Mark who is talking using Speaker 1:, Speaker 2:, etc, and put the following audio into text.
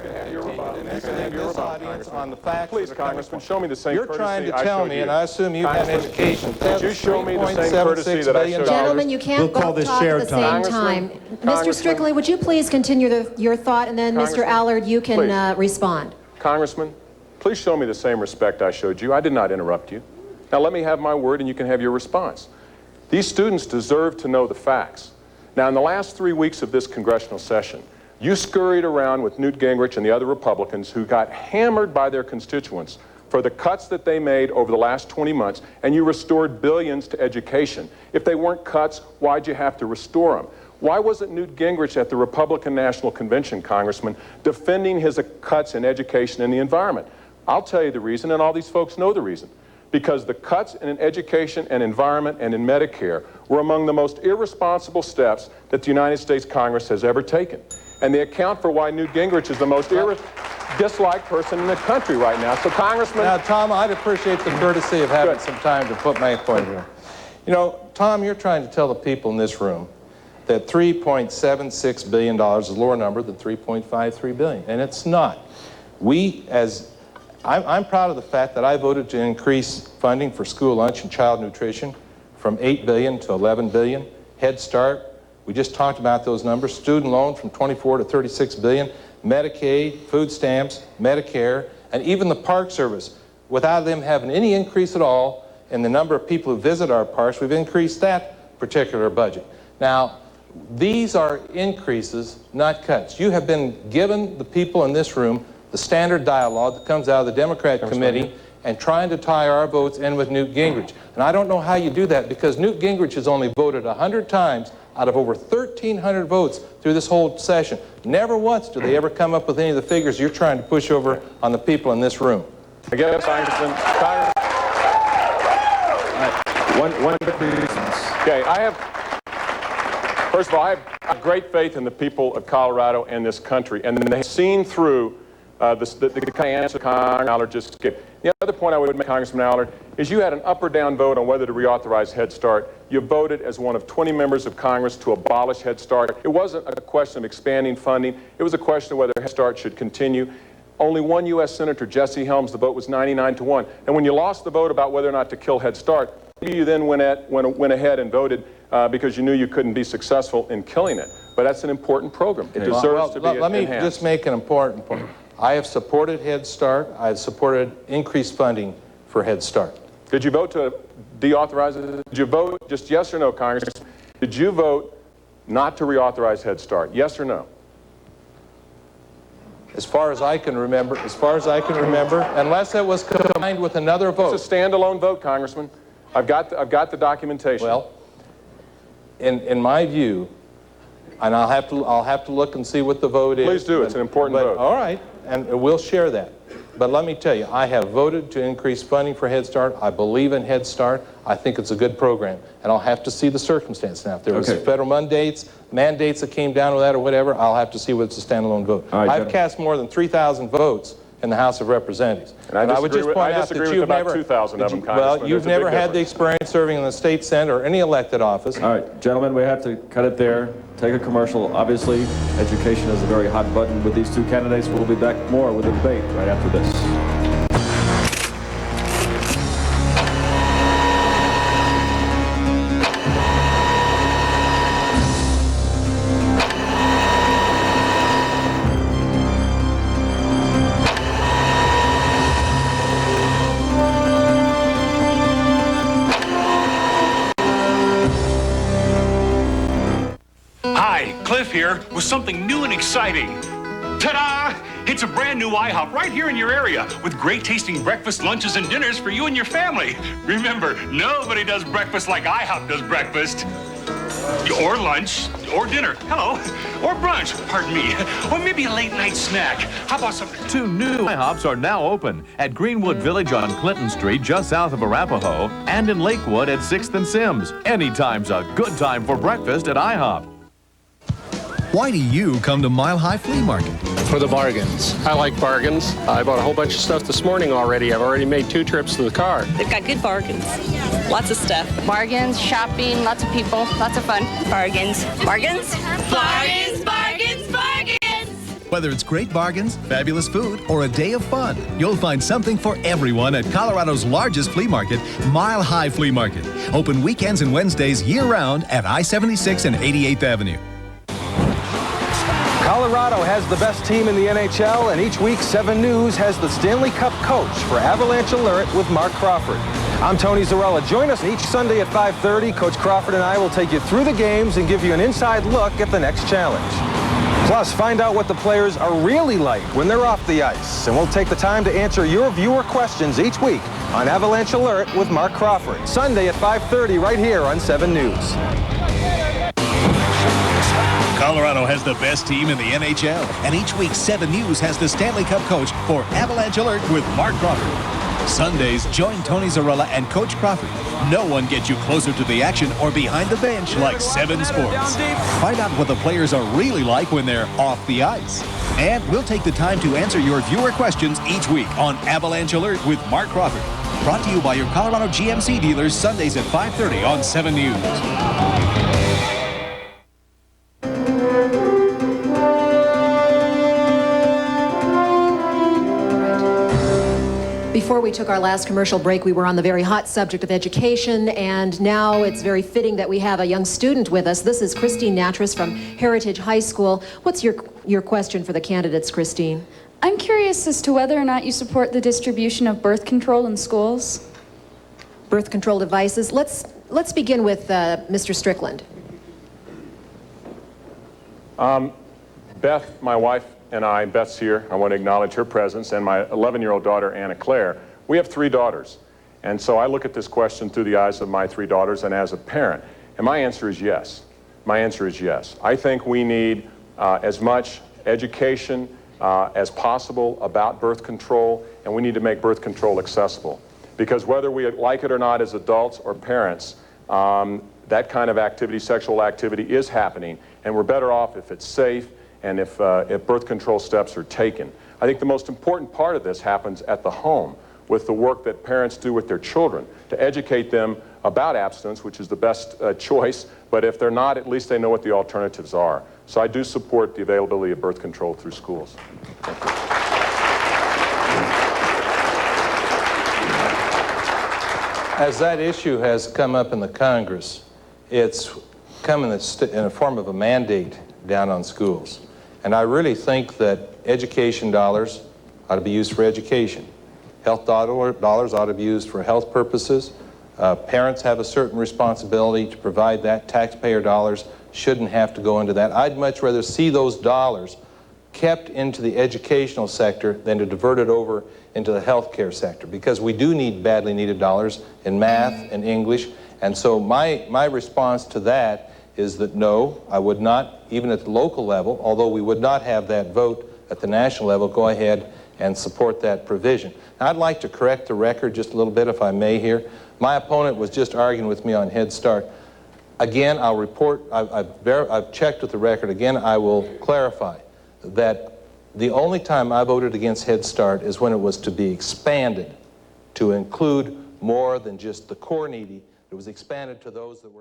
Speaker 1: this audience on the facts.
Speaker 2: Please, Congressman, show me the same courtesy
Speaker 1: You're trying to
Speaker 2: I
Speaker 1: tell
Speaker 2: showed
Speaker 1: me,
Speaker 2: you.
Speaker 1: and I assume you've had an education.
Speaker 2: Could you show me the same courtesy that I showed you?
Speaker 3: Gentlemen, you can't
Speaker 4: We'll call
Speaker 3: both
Speaker 4: this
Speaker 3: talk at
Speaker 4: shared
Speaker 3: the same
Speaker 2: time.
Speaker 3: time. Mr.
Speaker 2: Congressman.
Speaker 3: Strickland, would you please continue your thought, and then Mr.
Speaker 2: Congressman,
Speaker 3: Allard, you can
Speaker 2: please.
Speaker 3: respond.
Speaker 2: Congressman, please show me the same respect I showed you. I did not interrupt you. Now let me have my word and you can have your response. These students deserve to know the facts. Now in the last 3 weeks of this congressional session, you scurried around with Newt Gingrich and the other Republicans who got hammered by their constituents for the cuts that they made over the last 20 months, and you restored billions to education. If they weren't cuts, why'd you have to restore them? Why wasn't Newt Gingrich at the Republican National Convention, Congressman, defending his cuts in education and the environment? I'll tell you the reason, and all these folks know the reason. Because the cuts in education and environment and in Medicare were among the most irresponsible steps that the United States Congress has ever taken. And they account for why Newt Gingrich is the most disliked person in the country right now. So, Congressman...
Speaker 1: Now, Tom, I'd appreciate the courtesy of having some time to put my point here. You know, Tom, you're trying to tell the people in this room that $3.76 billion is a lower number than $3.53 billion, and it's not. I'm proud of the fact that I voted to increase funding for school lunch and child nutrition from $8 billion to $11 billion. Head Start, we just talked about those numbers. Student loan from $24 to $36 billion. Medicaid, food stamps, Medicare, and even the Park Service. Without them having any increase at all in the number of people who visit our parks, we've increased that particular budget. Now, these are increases, not cuts. You have been given the people in this room the standard dialogue that comes out of the Democrat committee and trying to tie our votes in with Newt Gingrich. And I don't know how you do that, because Newt Gingrich has only voted 100 times out of over 1,300 votes through this whole session. Never once do they ever come up with any of the figures you're trying to push over on the people in this room.
Speaker 2: I guess, Congressman.
Speaker 5: One of the reasons.
Speaker 2: Okay, first of all, I have great faith in the people of Colorado and this country, and they've seen through the kind of answer Congressman Allard just gave. The other point I would make, Congressman Allard, is you had an up or down vote on whether to reauthorize Head Start. You voted as one of 20 members of Congress to abolish Head Start. It wasn't a question of expanding funding. It was a question of whether Head Start should continue. Only one U.S. Senator, Jesse Helms, the vote was 99-1. And when you lost the vote about whether or not to kill Head Start, you then went ahead and voted because you knew you couldn't be successful in killing it. But that's an important program. It deserves to be enhanced.
Speaker 1: Let me just make an important point. I have supported Head Start. I have supported increased funding for Head Start.
Speaker 2: Did you vote to deauthorize it? Did you vote, just yes or no, Congressman? Did you vote not to reauthorize Head Start? Yes or no?
Speaker 1: As far as I can remember, unless it was combined with another vote.
Speaker 2: It's a standalone vote, Congressman. I've got the documentation.
Speaker 1: Well, in my view, and I'll have to look and see what the vote is.
Speaker 2: Please do. It's an important vote.
Speaker 1: All right, and we'll share that. But let me tell you, I have voted to increase funding for Head Start. I believe in Head Start. I think it's a good program. And I'll have to see the circumstance now. If there was federal mandates that came down with that or whatever, I'll have to see what's a standalone vote. I've cast more than 3,000 votes in the House of Representatives.
Speaker 2: And
Speaker 1: I would just point out that you've never,
Speaker 2: 2,000 of them,
Speaker 1: well, you've never had the experience serving in the state senate or any elected office.
Speaker 5: All right, gentlemen, we have to cut it there. Take a commercial. Obviously, education is a very hot button with these two candidates. We'll be back more with the debate right after this.
Speaker 6: Here with something new and exciting. Ta-da! It's a brand new IHOP right here in your area with great tasting breakfast, lunches, and dinners for you and your family. Remember, nobody does breakfast like IHOP does breakfast. Or lunch, or dinner, hello, or brunch, pardon me, or maybe a late night snack. How about some...
Speaker 7: 2 new IHOPs are now open at Greenwood Village on Clinton Street, just south of Arapahoe, and in Lakewood at 6th and Sims. Anytime's a good time for breakfast at IHOP.
Speaker 8: Why do you come to Mile High Flea Market?
Speaker 9: For the bargains. I like bargains. I bought a whole bunch of stuff this morning already. I've already made 2 trips to the car.
Speaker 10: They've got good bargains. Lots of stuff. Bargains, shopping, lots of people, lots of fun. Bargains. Bargains? Bargains, bargains, bargains!
Speaker 8: Whether it's great bargains, fabulous food, or a day of fun, you'll find something for everyone at Colorado's largest flea market, Mile High Flea Market. Open weekends and Wednesdays year-round at I-76 and 88th Avenue.
Speaker 4: Colorado has the best team in the NHL, and each week 7 News has the Stanley Cup coach for Avalanche Alert with Mark Crawford. I'm Tony Zarella. Join us each Sunday at 5:30. Coach Crawford and I will take you through the games and give you an inside look at the next challenge. Plus, find out what the players are really like when they're off the ice. And we'll take the time to answer your viewer questions each week on Avalanche Alert with Mark Crawford. Sunday at 5:30 right here on 7 News.
Speaker 8: Colorado has the best team in the NHL, and each week 7 News has the Stanley Cup coach for Avalanche Alert with Mark Crawford. Sundays, join Tony Zarella and Coach Crawford. No one gets you closer to the action or behind the bench like 7 Sports. Find out what the players are really like when they're off the ice. And we'll take the time to answer your viewer questions each week on Avalanche Alert with Mark Crawford. Brought to you by your Colorado GMC dealers, Sundays at 5:30 on 7 News.
Speaker 3: Before we took our last commercial break, we were on the very hot subject of education, and now it's very fitting that we have a young student with us. This is Christine Natras from Heritage High School. What's your question for the candidates, Christine?
Speaker 11: I'm curious as to whether or not you support the distribution of birth control in schools.
Speaker 3: Birth control devices. Let's begin with Mr. Strickland.
Speaker 2: Beth, my wife, and I, Beth's here, I want to acknowledge her presence, and my 11-year-old daughter, Anna Claire. We have 3 daughters, and so I look at this question through the eyes of my 3 daughters and as a parent, and my answer is yes. My answer is yes. I think we need as much education as possible about birth control, and we need to make birth control accessible. Because whether we like it or not as adults or parents, that kind of activity, sexual activity, is happening, and we're better off if it's safe and if birth control steps are taken. I think the most important part of this happens at the home with the work that parents do with their children to educate them about abstinence, which is the best choice, but if they're not, at least they know what the alternatives are. So I do support the availability of birth control through schools. Thank you.
Speaker 1: As that issue has come up in the Congress, it's come in a form of a mandate down on schools. And I really think that education dollars ought to be used for education. Health dollars ought to be used for health purposes. Parents have a certain responsibility to provide that. Taxpayer dollars shouldn't have to go into that. I'd much rather see those dollars kept into the educational sector than to divert it over into the healthcare sector, because we do need badly needed dollars in math and English. And so my response to that is that no, I would not, even at the local level, although we would not have that vote at the national level, go ahead and support that provision. Now, I'd like to correct the record just a little bit, if I may here. My opponent was just arguing with me on Head Start. Again, I'll report, I've checked with the record. Again, I will clarify that the only time I voted against Head Start is when it was to be expanded to include more than just the core needy. It was expanded to those that were